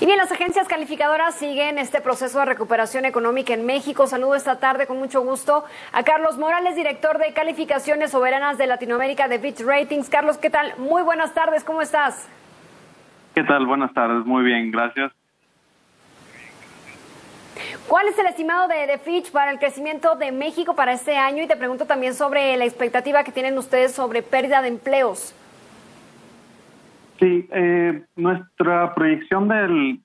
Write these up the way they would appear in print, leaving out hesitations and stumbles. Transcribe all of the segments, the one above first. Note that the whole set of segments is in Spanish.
Y bien, las agencias calificadoras siguen este proceso de recuperación económica en México. Saludo esta tarde con mucho gusto a Carlos Morales, director de Calificaciones Soberanas de Latinoamérica de Fitch Ratings. Carlos, ¿qué tal? Muy buenas tardes, ¿cómo estás? ¿Qué tal? Buenas tardes, muy bien, gracias. ¿Cuál es el estimado de Fitch para el crecimiento de México para este año? Y te pregunto también sobre la expectativa que tienen ustedes sobre pérdida de empleos. Sí, nuestra proyección del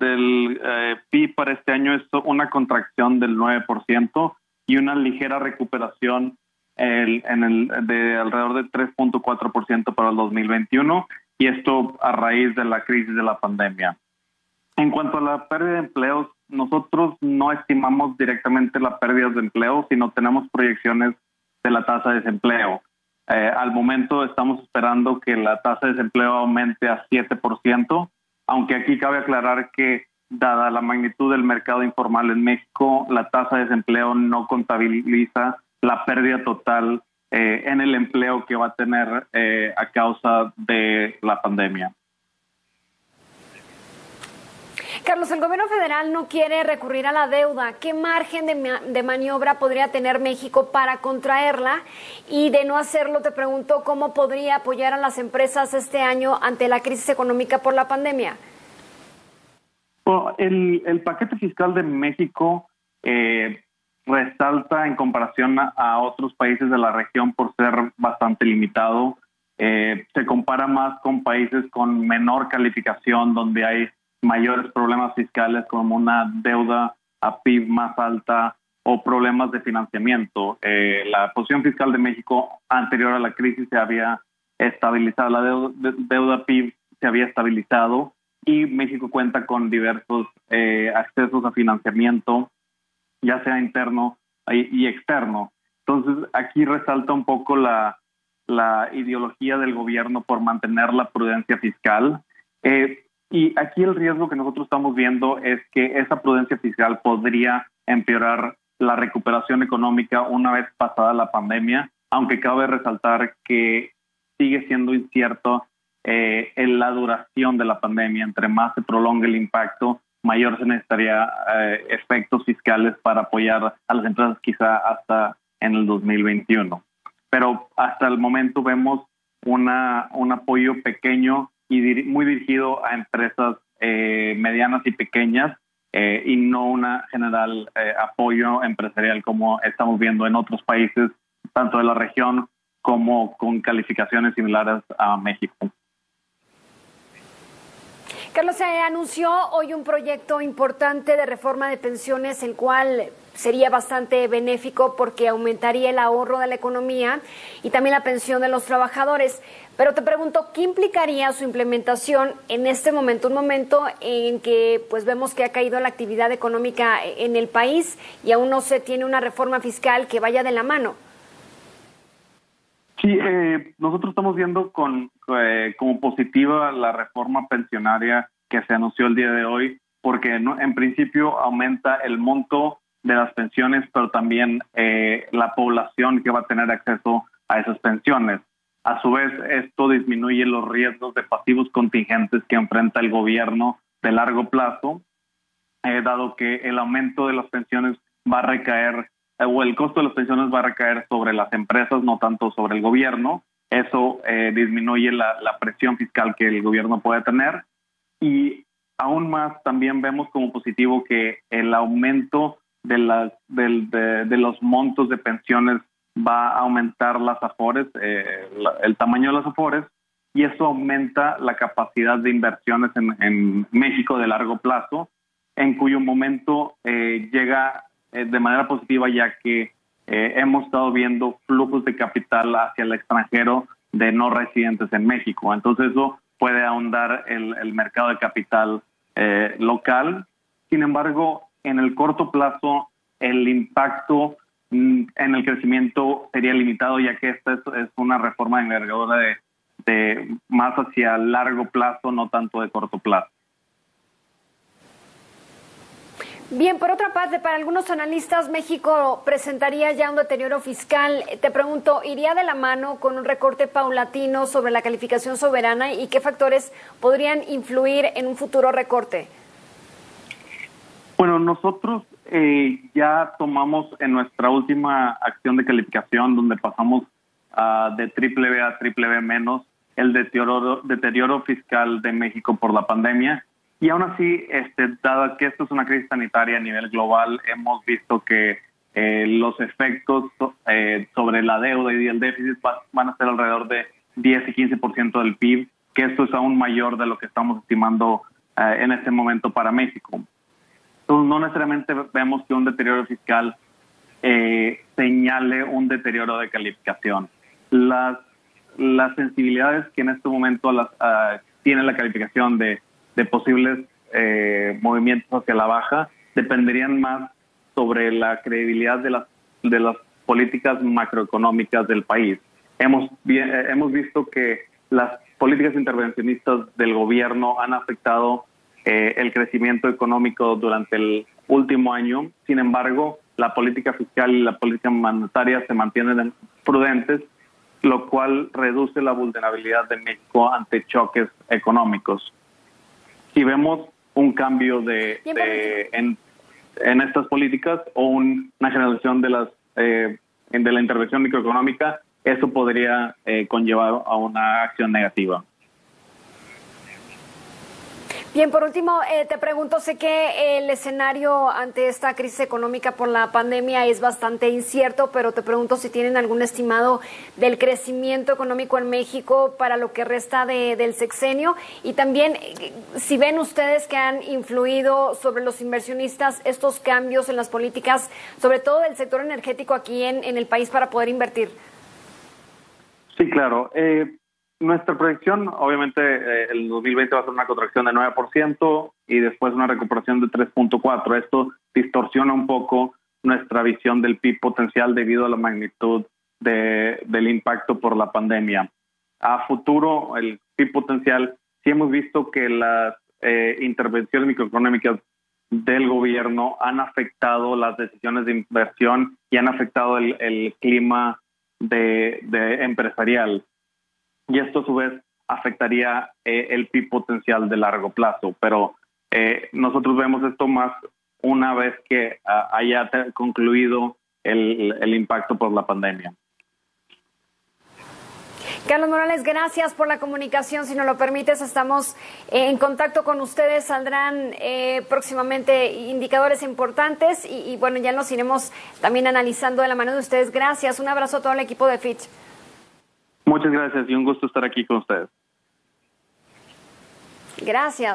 PIB para este año es una contracción del 9% y una ligera recuperación de alrededor del 3.4% para el 2021, y esto a raíz de la crisis de la pandemia. En cuanto a la pérdida de empleos, nosotros no estimamos directamente la pérdida de empleo, sino tenemos proyecciones de la tasa de desempleo. Al momento estamos esperando que la tasa de desempleo aumente a 7%, aunque aquí cabe aclarar que, dada la magnitud del mercado informal en México, la tasa de desempleo no contabiliza la pérdida total en el empleo que va a tener a causa de la pandemia. Carlos, el gobierno federal no quiere recurrir a la deuda. ¿Qué margen de maniobra podría tener México para contraerla? Y de no hacerlo, te pregunto, ¿cómo podría apoyar a las empresas este año ante la crisis económica por la pandemia? Bueno, el paquete fiscal de México resalta en comparación a otros países de la región por ser bastante limitado. Se compara más con países con menor calificación, donde hay mayores problemas fiscales como una deuda a PIB más alta o problemas de financiamiento. La posición fiscal de México anterior a la crisis se había estabilizado, la deuda PIB se había estabilizado, y México cuenta con diversos accesos a financiamiento, ya sea interno y externo. Entonces, aquí resalta un poco la ideología del gobierno por mantener la prudencia fiscal. Y aquí el riesgo que nosotros estamos viendo es que esa prudencia fiscal podría empeorar la recuperación económica una vez pasada la pandemia, aunque cabe resaltar que sigue siendo incierto en la duración de la pandemia. Entre más se prolongue el impacto, mayor se necesitaría efectos fiscales para apoyar a las empresas, quizá hasta en el 2021. Pero hasta el momento vemos un apoyo pequeño y muy dirigido a empresas medianas y pequeñas, y no una general apoyo empresarial como estamos viendo en otros países, tanto de la región como con calificaciones similares a México. Carlos, se anunció hoy un proyecto importante de reforma de pensiones, el cual sería bastante benéfico porque aumentaría el ahorro de la economía y también la pensión de los trabajadores. Pero te pregunto, ¿qué implicaría su implementación en este momento? Un momento en que pues vemos que ha caído la actividad económica en el país y aún no se tiene una reforma fiscal que vaya de la mano. Sí, nosotros estamos viendo como positiva la reforma pensionaria que se anunció el día de hoy, porque en principio aumenta el monto de las pensiones, pero también la población que va a tener acceso a esas pensiones. A su vez, esto disminuye los riesgos de pasivos contingentes que enfrenta el gobierno de largo plazo, dado que el aumento de las pensiones va a recaer, o el costo de las pensiones va a recaer sobre las empresas, no tanto sobre el gobierno. Eso disminuye la presión fiscal que el gobierno puede tener. Y aún más, también vemos como positivo que el aumento de los montos de pensiones va a aumentar las AFORES, el tamaño de las AFORES, y eso aumenta la capacidad de inversiones en México de largo plazo, en cuyo momento llega de manera positiva, ya que hemos estado viendo flujos de capital hacia el extranjero de no residentes en México. Entonces eso puede ahondar el mercado de capital local. Sin embargo, en el corto plazo, el impacto en el crecimiento sería limitado, ya que esta es una reforma de envergadura de más hacia largo plazo, no tanto de corto plazo. Bien, por otra parte, para algunos analistas, México presentaría ya un deterioro fiscal. Te pregunto, ¿iría de la mano con un recorte paulatino sobre la calificación soberana y qué factores podrían influir en un futuro recorte? Bueno, nosotros ya tomamos en nuestra última acción de calificación, donde pasamos de triple B a triple B menos, el deterioro fiscal de México por la pandemia. Y aún así, dado que esto es una crisis sanitaria a nivel global, hemos visto que los efectos sobre la deuda y el déficit van a ser alrededor de 10 y 15% del PIB, que esto es aún mayor de lo que estamos estimando en este momento para México. Entonces, no necesariamente vemos que un deterioro fiscal señale un deterioro de calificación. Las sensibilidades que en este momento tiene la calificación de posibles movimientos hacia la baja dependerían más sobre la credibilidad de las políticas macroeconómicas del país. Hemos visto que las políticas intervencionistas del gobierno han afectado el crecimiento económico durante el último año. Sin embargo, la política fiscal y la política monetaria se mantienen prudentes, lo cual reduce la vulnerabilidad de México ante choques económicos. Si vemos un cambio en estas políticas o una generación de la intervención microeconómica, eso podría conllevar a una acción negativa. Bien, por último, te pregunto, sé que el escenario ante esta crisis económica por la pandemia es bastante incierto, pero te pregunto si tienen algún estimado del crecimiento económico en México para lo que resta del sexenio, y también si ven ustedes que han influido sobre los inversionistas estos cambios en las políticas, sobre todo del sector energético aquí en el país, para poder invertir. Sí, claro. Nuestra proyección, obviamente, el 2020 va a ser una contracción de 9% y después una recuperación de 3.4%. Esto distorsiona un poco nuestra visión del PIB potencial debido a la magnitud del impacto por la pandemia. A futuro, el PIB potencial, sí hemos visto que las intervenciones microeconómicas del gobierno han afectado las decisiones de inversión y han afectado el clima de empresarial. Y esto a su vez afectaría el PIB potencial de largo plazo. Pero nosotros vemos esto más una vez que haya concluido el impacto por la pandemia. Carlos Morales, gracias por la comunicación. Si nos lo permites, estamos en contacto con ustedes. Saldrán próximamente indicadores importantes y bueno, ya nos iremos también analizando de la mano de ustedes. Gracias. Un abrazo a todo el equipo de Fitch. Muchas gracias y un gusto estar aquí con ustedes. Gracias.